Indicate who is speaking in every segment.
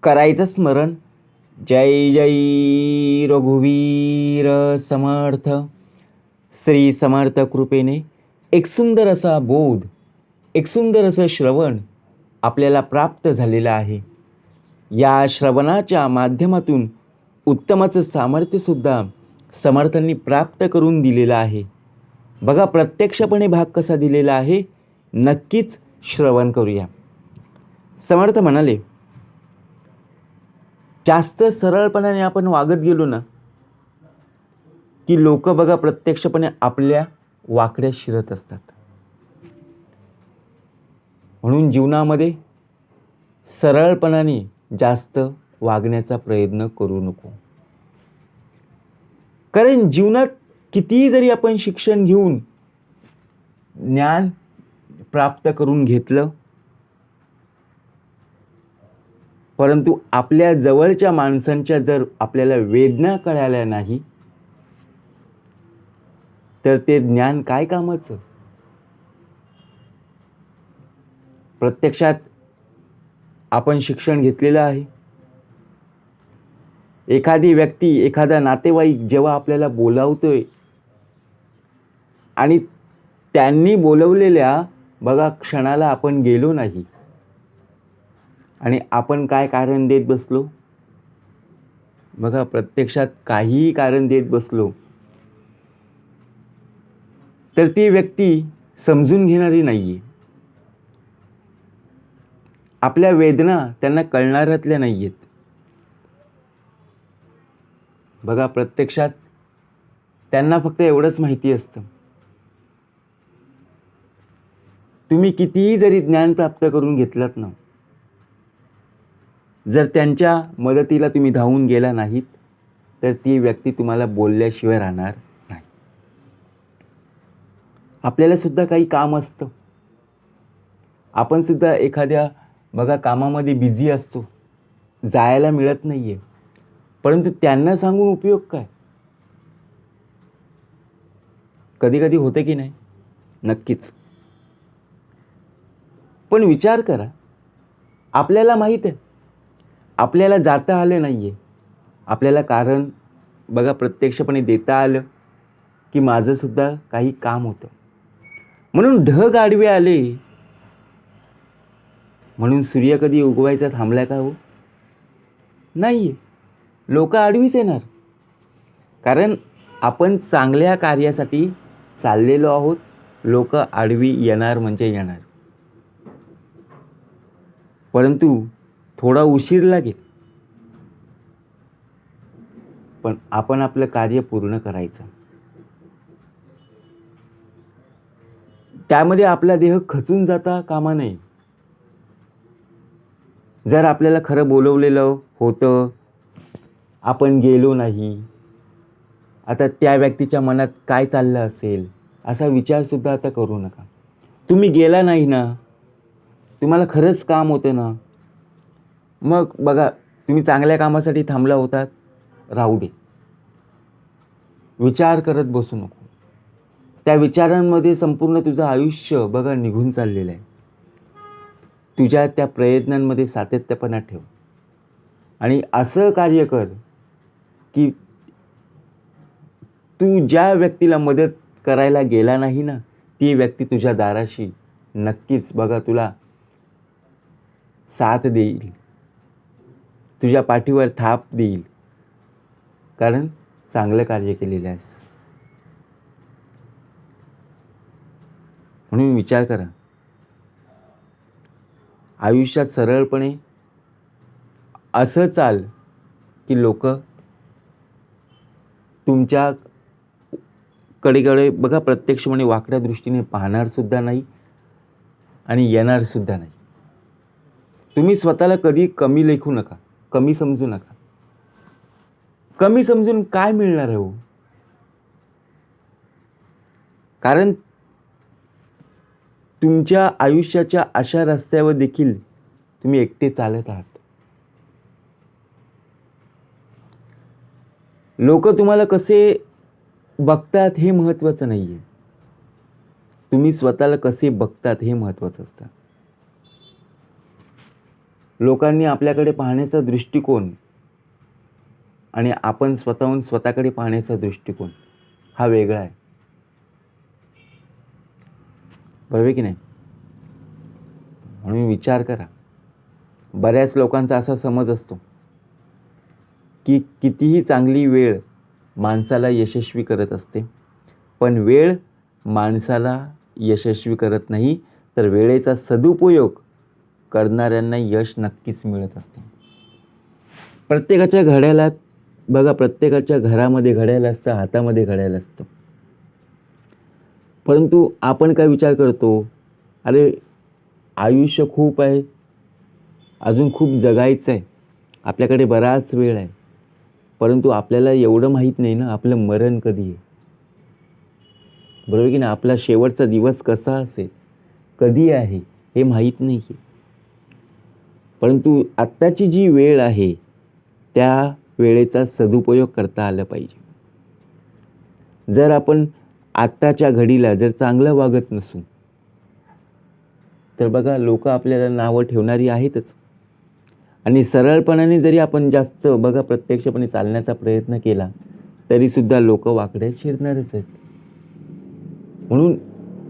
Speaker 1: करायचं स्मरण. जय जय रघुवीर समर्थ. श्री समर्थ कृपेने एक सुंदर असा बोध, एक सुंदर असं श्रवण आपल्याला प्राप्त झालेलं आहे. या श्रवणाच्या माध्यमातून उत्तमाचं सामर्थ्यसुद्धा समर्थांनी प्राप्त करून दिलेलं आहे. बघा प्रत्यक्षपणे भाग कसा दिलेला आहे, नक्कीच श्रवण करूया. समर्थ म्हणाले, जास्त सरळपणाने आपण वागत गेलो ना की लोक बघा प्रत्यक्षपणे आपल्या वाकड्या शिरत असतात. म्हणून जीवनामध्ये सरळपणाने जास्त वागण्याचा प्रयत्न करू नको. कारण जीवनात कितीही जरी आपण शिक्षण घेऊन ज्ञान प्राप्त करून घेतलं, परंतु आपल्या जवळच्या माणसांच्या जर आपल्याला वेदना कळाल्या नाही तर ते ज्ञान काय कामाचं. प्रत्यक्षात आपण शिक्षण घेतलेलं आहे. एखादी व्यक्ती, एखादा नातेवाईक जेव्हा आपल्याला बोलावतोय आणि त्यांनी बोलवलेल्या बघा क्षणाला आपण गेलो नाही आणि आपण काय कारण देत बसलो, बघा प्रत्यक्षात काहीही कारण देत बसलो तर ती व्यक्ती समजून घेणारी नाही आहे. आपल्या वेदना त्यांना कळणाऱ्यातल्या नाही आहेत. बघा प्रत्यक्षात त्यांना फक्त एवढंच माहिती असतं, तुम्ही कितीही जरी ज्ञान प्राप्त करून घेतलात ना, जर त्यांच्या मदतीला तुम्ही धावून गेला नाहीत तर ती व्यक्ती तुम्हाला बोलल्याशिवाय राहणार नाही. आपल्याला सुद्धा काही काम असतं, आपण सुद्धा एखाद्या बघा कामामध्ये बिझी असतो, जायला मिळत नाही आहे, परंतु त्यांना सांगून उपयोग काय. कधी कधी होते की नाही, नक्कीच. पण विचार करा, आपल्याला माहीत आहे आपल्याला जाता आलं नाही आहे, आपल्याला कारण बघा प्रत्यक्षपणे देता आलं की माझंसुद्धा काही काम होतं, म्हणून ढग आडवे आले म्हणून सूर्य कधी उगवायचा थांबला का हो, नाही. लोक आडवीच येणार, कारण आपण चांगल्या कार्यासाठी चाललेलो आहोत. लोक आडवी येणार म्हणजे येणार, परंतु थोडा उशीर लागेल, पण आपण आपलं कार्य पूर्ण करायचं. त्यामध्ये आपला देह खचून जाता कामा नये. जर आपल्याला खरं बोलवलेलं होतं, आपण गेलो नाही, आता त्या व्यक्तीच्या मनात काय चाललं असेल असा विचारसुद्धा आता करू नका. तुम्ही गेला नाही ना, तुम्हाला खरंच काम होतं ना, मग बघा तुम्ही चांगल्या कामासाठी थांबला होतात, राहू दे. विचार करत बसू नको. त्या विचारांमध्ये संपूर्ण तुझं आयुष्य बघा निघून चाललेलं आहे. तुझ्या त्या प्रयत्नांमध्ये सातत्यपणा ठेव आणि असं कार्य कर की तू ज्या व्यक्तीला मदत करायला गेला नाही ना, ती व्यक्ती तुझ्या दाराशी नक्कीच बघा तुला साथ देईल, तुझ्या पाठीवर थाप देईल, कारण चांगलं कार्य केलेलं आहेस. म्हणून विचार करा, आयुष्यात सरळपणे असं चाल की लोक तुमच्या कडेकडे बघा प्रत्यक्षपणे वाकड्या दृष्टीने पाहणार सुद्धा नाही आणि येणार सुद्धा नाही. तुम्ही स्वतःला कधी कमी लेखू नका, कमी समजू नका. कमी समजून काय मिळणार आहे हो. कारण तुमच्या आयुष्याच्या अशा रस्त्यावर देखील तुम्ही एकटे चालत आहात. लोक तुम्हाला कसे बघतात हे महत्त्वाचं नाही आहे, तुम्ही स्वतःला कसे बघतात हे महत्त्वाचं असतं. लोकांनी आपल्याकडे पाहण्याचा दृष्टिकोन आणि आपण स्वतःहून स्वतःकडे पाहण्याचा दृष्टिकोन हा वेगळा आहे. बरोबर की नाही? म्हणून विचार करा. बऱ्याच लोकांचा असा समज असतो की कितीही चांगली वेळ माणसाला यशस्वी करत असते, पण वेळ माणसाला यशस्वी करत नाही, तर वेळेचा सदुपयोग करणाऱ्यांना यश नक्कीच मिळत असते. प्रत्येकाच्या घड्याळात बघा, प्रत्येकाच्या घरामध्ये घड्याळ असतं, हातामध्ये घड्याळ असतं. परंतु आपण काय विचार करतो, अरे आयुष्य खूप आहे, अजून खूप जगायचं आहे, आपल्याकडे बराच वेळ आहे. परंतु आपल्याला एवढं माहीत नाही ना आपलं मरण कधी आहे. बरोबर की नाही? आपला शेवटचा दिवस कसा असेल, कधी आहे हे माहीत नाही आहे. परंतु आत्ताची जी वेळ आहे त्या वेळेचा सदुपयोग करता आला पाहिजे. जर आपण आत्ताच्या घडीला जर चांगलं वागत नसू, तर बघा लोक आपल्याला नावं ठेवणारी आहेतच. आणि सरळपणाने जरी आपण जास्त बघा प्रत्यक्षपणे चालण्याचा प्रयत्न केला तरीसुद्धा लोक वाकड्यात शिरणारच आहेत. म्हणून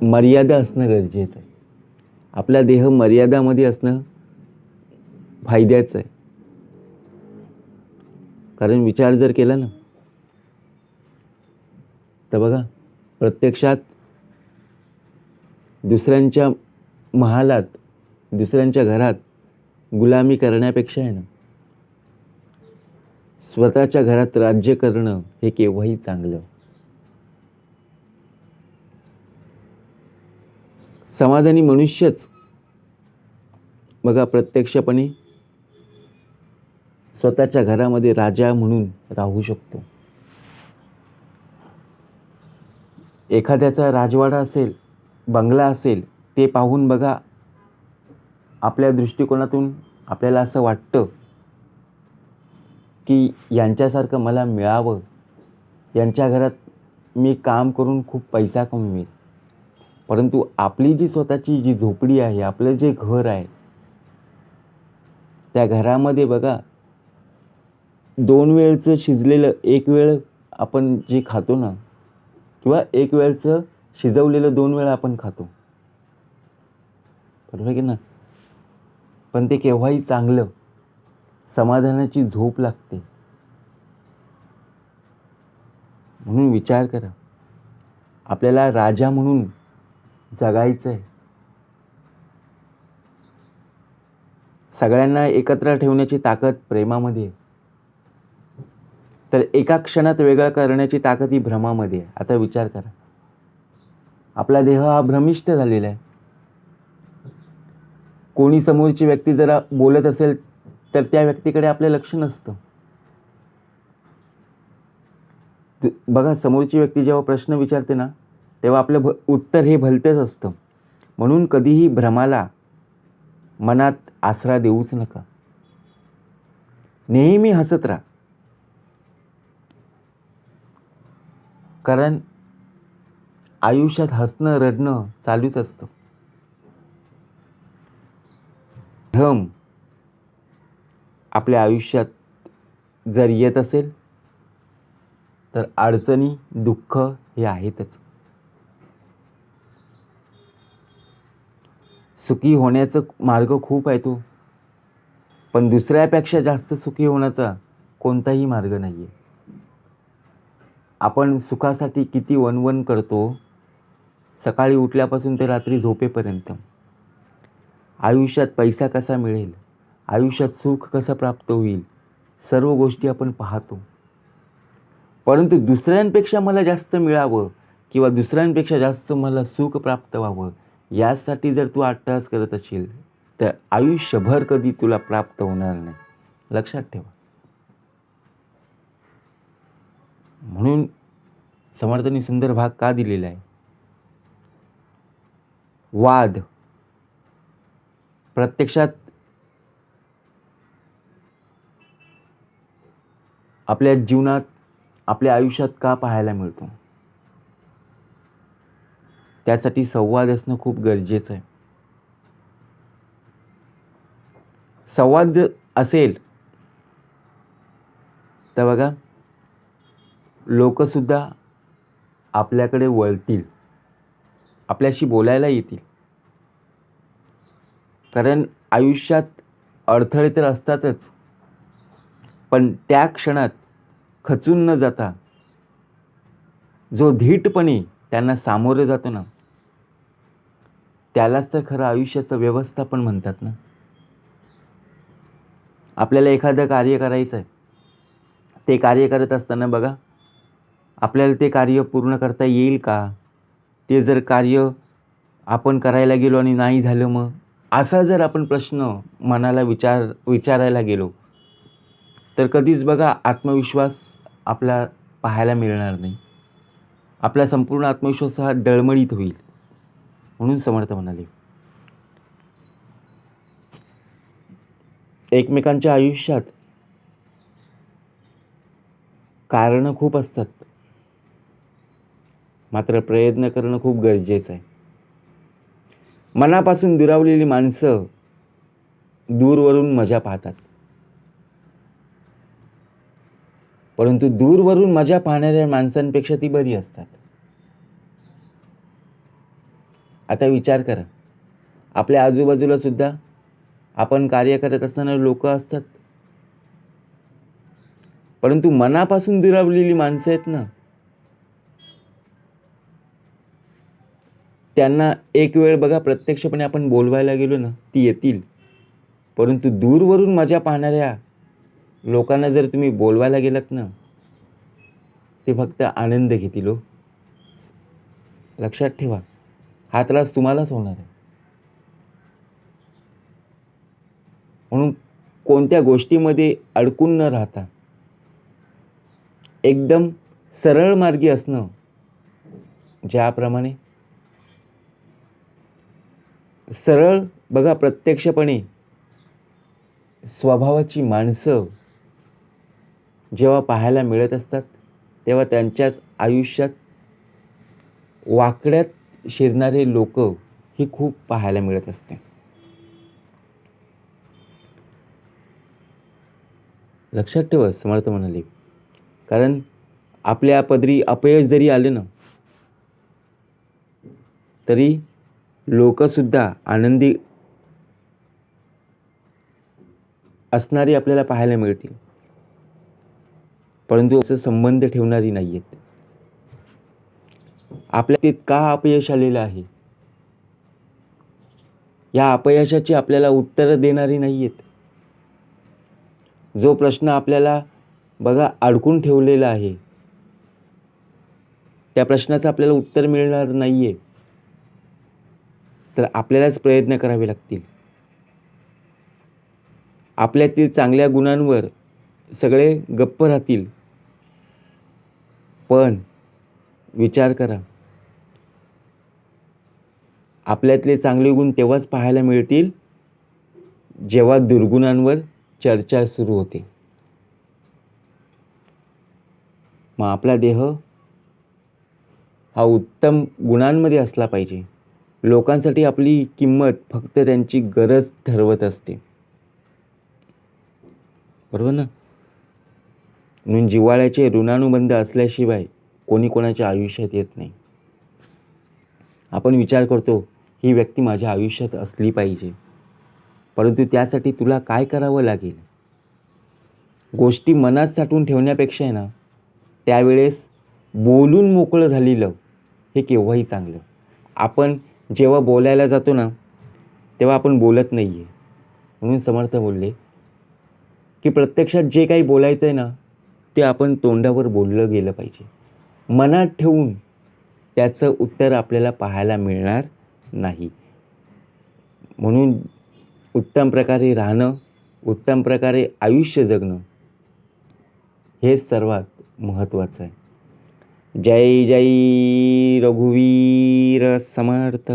Speaker 1: मर्यादा असणं गरजेचं आहे. आपला देह मर्यादामध्ये असणं फायद्याचं आहे. कारण विचार जर केला ना तर बघा प्रत्यक्षात दुसऱ्यांच्या महालात, दुसऱ्यांच्या घरात गुलामी करण्यापेक्षा आहे ना स्वतःच्या घरात राज्य करणं हे केव्हाही चांगलं. समाधानी मनुष्यच बघा प्रत्यक्षपणे स्वतःच्या घरामध्ये राजा म्हणून राहू शकतो. एखाद्याचा राजवाडा असेल, बंगला असेल, ते पाहून बघा आपल्या दृष्टिकोनातून आपल्याला असं वाटतं की यांच्यासारखं मला मिळावं, यांच्या घरात मी काम करून खूप पैसा कमवेल. परंतु आपली जी स्वतःची जी झोपडी आहे, आपलं जे घर आहे, त्या घरामध्ये बघा 2 वेळचं शिजलेलं एक वेळ आपण जे खातो ना, किंवा एक वेळचं शिजवलेलं 2 वेळा आपण खातो. बरोबर की ना? पण ते केव्हाही चांगलं, समाधानाची झोप लागते. म्हणून विचार करा, आपल्याला राजा म्हणून जगायचं आहे. सगळ्यांना एकत्र ठेवण्याची ताकद प्रेमामध्ये आहे, तर एका क्षणात वेगळं करण्याची ताकद ही भ्रमामध्ये आहे. आता विचार करा, आपला देह हा भ्रमिष्ठ झालेला आहे. कोणी समोरची व्यक्ती जरा बोलत असेल तर त्या व्यक्तीकडे आपलं लक्ष नसतं. बघा समोरची व्यक्ती जेव्हा प्रश्न विचारते ना तेव्हा आपलं उत्तर हे भलतंच असतं. म्हणून कधीही भ्रमाला मनात आसरा देऊच नका. नेहमी हसत राहा. कारण आयुष्यात हसणं रडणं चालूच असतं. भ्रम आपल्या आयुष्यात जर येत असेल तर अडचणी दुःख हे आहेतच. सुखी होण्याचा मार्ग खूप आहे तो, पण दुसऱ्यापेक्षा जास्त सुखी होण्याचा कोणताही मार्ग नाही आहे. आपण सुखासाठी किती वणवण करतो, सकाळी उठल्यापासून ते रात्री झोपेपर्यंत. आयुष्यात पैसा कसा मिळेल, आयुष्यात सुख कसं प्राप्त होईल, सर्व गोष्टी आपण पाहतो. परंतु दुसऱ्यांपेक्षा मला जास्त मिळावं किंवा दुसऱ्यांपेक्षा जास्त मला सुख प्राप्त व्हावं यासाठी जर तू अट्टाहास करत असशील तर आयुष्यभर कधी तुला प्राप्त होणार नाही. लक्षात ठेवा. म्हणून समर्थांनी सुंदर भाग का दिलेला आहे, वाद प्रत्यक्षात आपल्या जीवनात आपल्या आयुष्यात का पाहायला मिळतो, त्यासाठी संवाद असणं खूप गरजेचं आहे. संवाद जर असेल तर बघा लोकसुद्धा आपल्याकडे वळतील, आपल्याशी बोलायला येतील. कारण आयुष्यात अडथळे तर असतातच, पण त्या क्षणात खचून न जाता जो धीटपणे त्यांना सामोरं जातो ना, त्यालाच तर खरं आयुष्याचं व्यवस्थापन म्हणतात ना. आपल्याला एखादं कार्य करायचं आहे, ते कार्य करत असताना बघा आपल्याला ते कार्य पूर्ण करता येईल का? ते जर कार्य आपण करायला गेलो आणि नाही झालं मग? असा जर आपण प्रश्न मनाला विचारायला गेलो तर कधीच बघा आत्मविश्वास आपला पाहायला मिळणार नाही. आपला संपूर्ण आत्मविश्वास हा डळमळीत होईल. म्हणून समर्थ म्हणाले, एकमेकांच्या आयुष्यात कारणं खूप असतात, मात्र प्रयत्न करणं खूप गरजेचं आहे. मनापासून दुरावलेली माणसं दूरवरून मजा पाहतात, परंतु दूरवरून मजा पाहणाऱ्या माणसांपेक्षा ती बरी असतात. आता विचार करा, आपल्या आजूबाजूला सुद्धा आपण कार्य करत असताना लोक असतात, परंतु मनापासून दुरावलेली माणसं आहेत ना, त्यांना एक वेळ बघा प्रत्यक्षपणे आपण बोलवायला गेलो ना, ती येतील. परंतु दूरवरून मजा पाहणाऱ्या लोकांना जर तुम्ही बोलवायला गेलात ना, ते फक्त आनंद घेतील हो. लक्षात ठेवा, हा त्रास तुम्हालाच होणार आहे. म्हणून कोणत्या गोष्टीमध्ये अडकून न राहता एकदम सरळ मार्गी असणं, ज्याप्रमाणे सरळ बघा प्रत्यक्षपणे स्वभावाची माणसं जेव्हा पाहायला मिळत असतात तेव्हा त्यांच्याच आयुष्यात वाकड्यात शिरणारे लोक ही खूप पाहायला मिळत असते. लक्षात ठेवा, समर्थ म्हणाले, कारण आपल्या पदरी अपयश जरी आले ना, तरी लोकसुद्धा आनंदी असणारी आपल्याला पाहायला मिळतील, परंतु असं संबंध ठेवणारी नाही आहेत. आपल्या तित का अपयश आलेलं आहे, या अपयशाची आपल्याला उत्तरं देणारी नाही आहेत. जो प्रश्न आपल्याला बघा अडकून ठेवलेला आहे, त्या प्रश्नाचं आपल्याला उत्तर मिळणार नाही आहे, तर आपल्यालाच प्रयत्न करावे लागतील. आपल्यातील चांगल्या गुणांवर सगळे गप्प राहतील, पण विचार करा, आपल्यातले चांगले गुण तेव्हाच पाहायला मिळतील जेव्हा दुर्गुणांवर चर्चा सुरू होते. मग आपला देह हा उत्तम गुणांमध्ये असला पाहिजे. लोकांसाठी आपली किंमत फक्त त्यांची गरज ठरवत असते, बरोबर ना. म्हणून जिव्हाळ्याचे ऋणानुबंध असल्याशिवाय कोणी कोणाच्या आयुष्यात येत नाही. आपण विचार करतो, ही व्यक्ती माझ्या आयुष्यात असली पाहिजे, परंतु त्यासाठी तुला काय करावं लागेल? गोष्टी मनात साठवून ठेवण्यापेक्षा आहे ना, त्यावेळेस बोलून मोकळं झालेलं हे केव्हाही चांगलं. आपण जेव्हा बोलायला जातो ना, तेव्हा आपण बोलत नाही आहे. म्हणून समर्थ बोलले की प्रत्यक्षात जे काही बोलायचं आहे ना, ते आपण तोंडावर बोललं गेलं पाहिजे. मनात ठेवून त्याचं उत्तर आपल्याला पाहायला मिळणार नाही. म्हणून उत्तम प्रकारे राहणं, उत्तम प्रकारे आयुष्य जगणं हेच सर्वात महत्त्वाचं आहे. जय जय रघुवीर समर्थ.